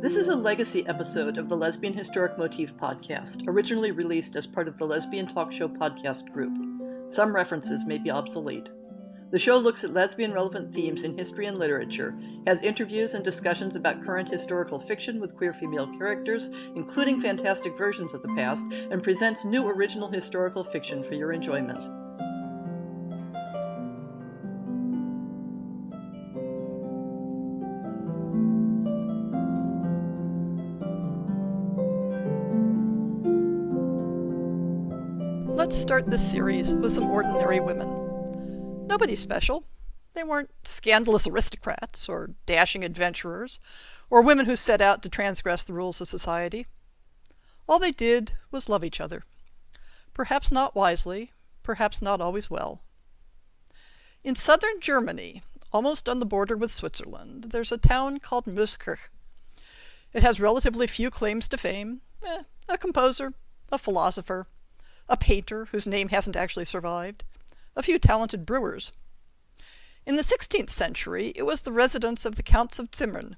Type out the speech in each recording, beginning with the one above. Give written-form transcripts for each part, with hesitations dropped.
This is a legacy episode of the Lesbian Historic Motif podcast, originally released as part of the Lesbian Talk Show podcast group. Some references may be obsolete. The show looks at lesbian-relevant themes in history and literature, has interviews and discussions about current historical fiction with queer female characters, including fantastic versions of the past, and presents new original historical fiction for your enjoyment. Let's start this series with some ordinary women. Nobody special. They weren't scandalous aristocrats or dashing adventurers or women who set out to transgress the rules of society. All they did was love each other. Perhaps not wisely, perhaps not always well. In southern Germany, almost on the border with Switzerland, there's a town called Mooskirch. It has relatively few claims to fame. A composer, a philosopher, a painter whose name hasn't actually survived, a few talented brewers. In the 16th century, it was the residence of the Counts of Zimmern.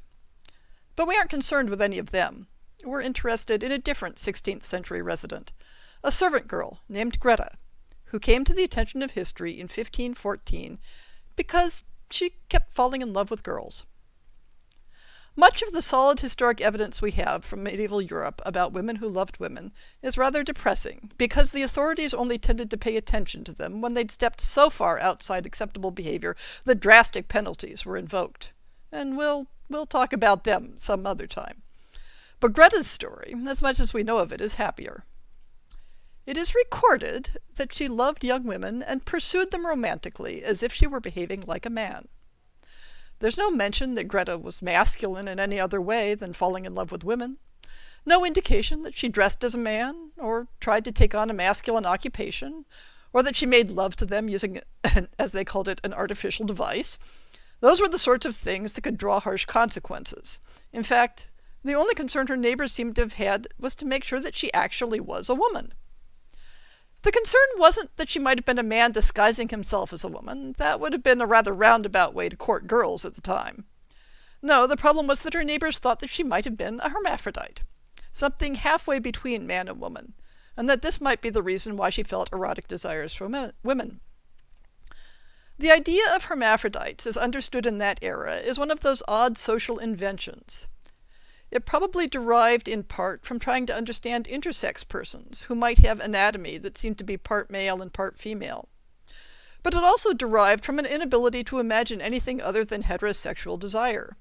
But we aren't concerned with any of them. We're interested in a different 16th century resident, a servant girl named Greta, who came to the attention of history in 1514 because she kept falling in love with girls. Much of the solid historic evidence we have from medieval Europe about women who loved women is rather depressing, because the authorities only tended to pay attention to them when they'd stepped so far outside acceptable behavior that drastic penalties were invoked. And we'll talk about them some other time. But Greta's story, as much as we know of it, is happier. It is recorded that she loved young women and pursued them romantically as if she were behaving like a man. There's no mention that Greta was masculine in any other way than falling in love with women. No indication that she dressed as a man, or tried to take on a masculine occupation, or that she made love to them using, as they called it, an artificial device. Those were the sorts of things that could draw harsh consequences. In fact, the only concern her neighbors seemed to have had was to make sure that she actually was a woman. The concern wasn't that she might have been a man disguising himself as a woman. That would have been a rather roundabout way to court girls at the time. No, the problem was that her neighbors thought that she might have been a hermaphrodite, something halfway between man and woman, and that this might be the reason why she felt erotic desires for women. The idea of hermaphrodites, as understood in that era, is one of those odd social inventions. It probably derived in part from trying to understand intersex persons who might have anatomy that seemed to be part male and part female. But it also derived from an inability to imagine anything other than heterosexual desire.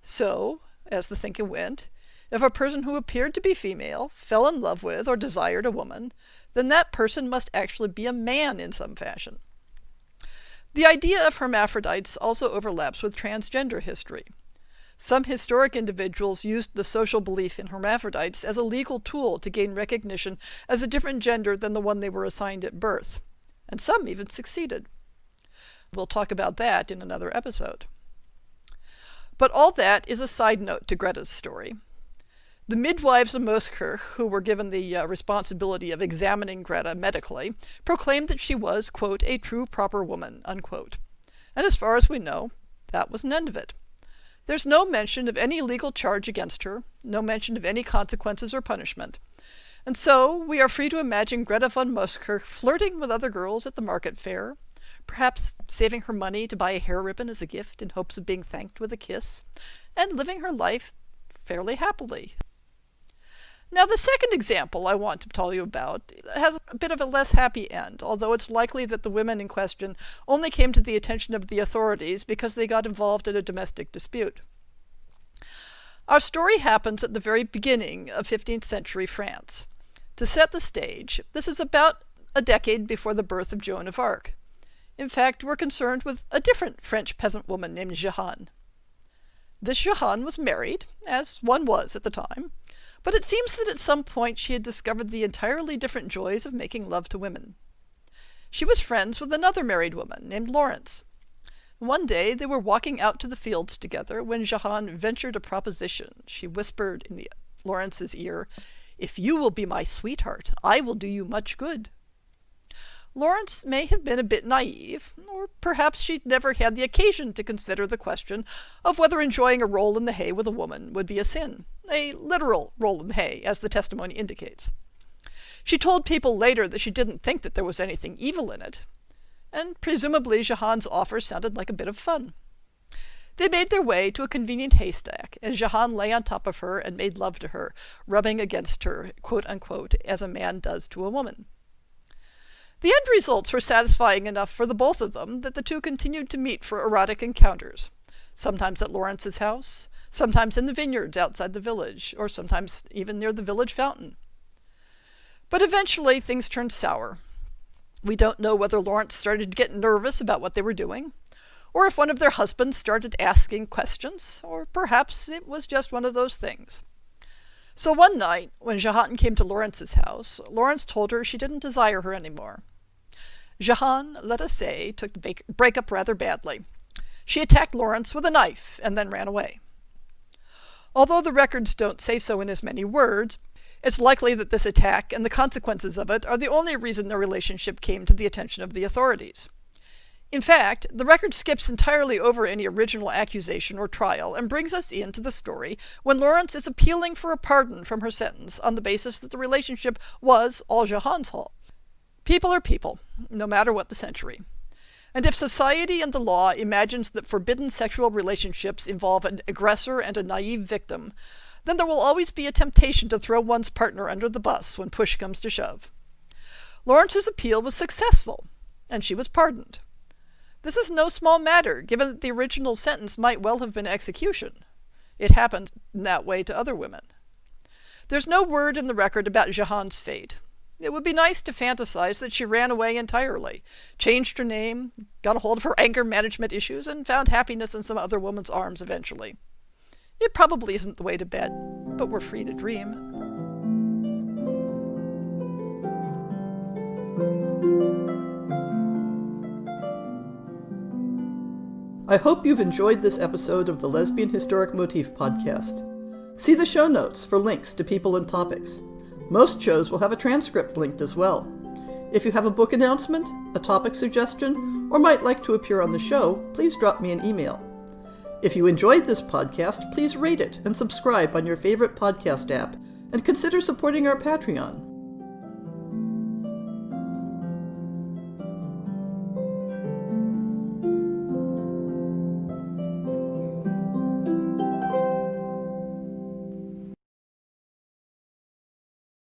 So, as the thinking went, if a person who appeared to be female fell in love with or desired a woman, then that person must actually be a man in some fashion. The idea of hermaphrodites also overlaps with transgender history. Some historic individuals used the social belief in hermaphrodites as a legal tool to gain recognition as a different gender than the one they were assigned at birth, and some even succeeded. We'll talk about that in another episode. But all that is a side note to Greta's story. The midwives of Mooskirch, who were given the responsibility of examining Greta medically, proclaimed that she was, quote, a true proper woman, unquote. And as far as we know, that was an end of it. There's no mention of any legal charge against her, no mention of any consequences or punishment. And so we are free to imagine Greta von Mooskirch flirting with other girls at the market fair, perhaps saving her money to buy a hair ribbon as a gift in hopes of being thanked with a kiss, and living her life fairly happily. Now, the second example I want to tell you about has a bit of a less happy end, although it's likely that the women in question only came to the attention of the authorities because they got involved in a domestic dispute. Our story happens at the very beginning of 15th century France. To set the stage, this is about a decade before the birth of Joan of Arc. In fact, we're concerned with a different French peasant woman named Jehanne. This Jehanne was married, as one was at the time, but it seems that at some point she had discovered the entirely different joys of making love to women. She was friends with another married woman named Laurence. One day they were walking out to the fields together when Jehanne ventured a proposition. She whispered in Laurence's ear, "If you will be my sweetheart, I will do you much good." Lawrence may have been a bit naive, or perhaps she'd never had the occasion to consider the question of whether enjoying a roll in the hay with a woman would be a sin, a literal roll in the hay, as the testimony indicates. She told people later that she didn't think that there was anything evil in it, and presumably Jehan's offer sounded like a bit of fun. They made their way to a convenient haystack, and Jehan lay on top of her and made love to her, rubbing against her, quote-unquote, as a man does to a woman. The end results were satisfying enough for the both of them that the two continued to meet for erotic encounters, sometimes at Lawrence's house, sometimes in the vineyards outside the village, or sometimes even near the village fountain. But eventually things turned sour. We don't know whether Lawrence started to get nervous about what they were doing, or if one of their husbands started asking questions, or perhaps it was just one of those things. So one night, when Jehan came to Lawrence's house, Lawrence told her she didn't desire her anymore. Jehan, let us say, took the breakup rather badly. She attacked Lawrence with a knife and then ran away. Although the records don't say so in as many words, it's likely that this attack and the consequences of it are the only reason their relationship came to the attention of the authorities. In fact, the record skips entirely over any original accusation or trial and brings us into the story when Lawrence is appealing for a pardon from her sentence on the basis that the relationship was all Jehan's fault. People are people, no matter what the century. And if society and the law imagines that forbidden sexual relationships involve an aggressor and a naive victim, then there will always be a temptation to throw one's partner under the bus when push comes to shove. Lawrence's appeal was successful, and she was pardoned. This is no small matter, given that the original sentence might well have been execution. It happened in that way to other women. There's no word in the record about Jehan's fate. It would be nice to fantasize that she ran away entirely, changed her name, got a hold of her anger management issues, and found happiness in some other woman's arms eventually. It probably isn't the way to bed, but we're free to dream. I hope you've enjoyed this episode of the Lesbian Historic Motif podcast. See the show notes for links to people and topics. Most shows will have a transcript linked as well. If you have a book announcement, a topic suggestion, or might like to appear on the show, please drop me an email. If you enjoyed this podcast, please rate it and subscribe on your favorite podcast app, and consider supporting our Patreon.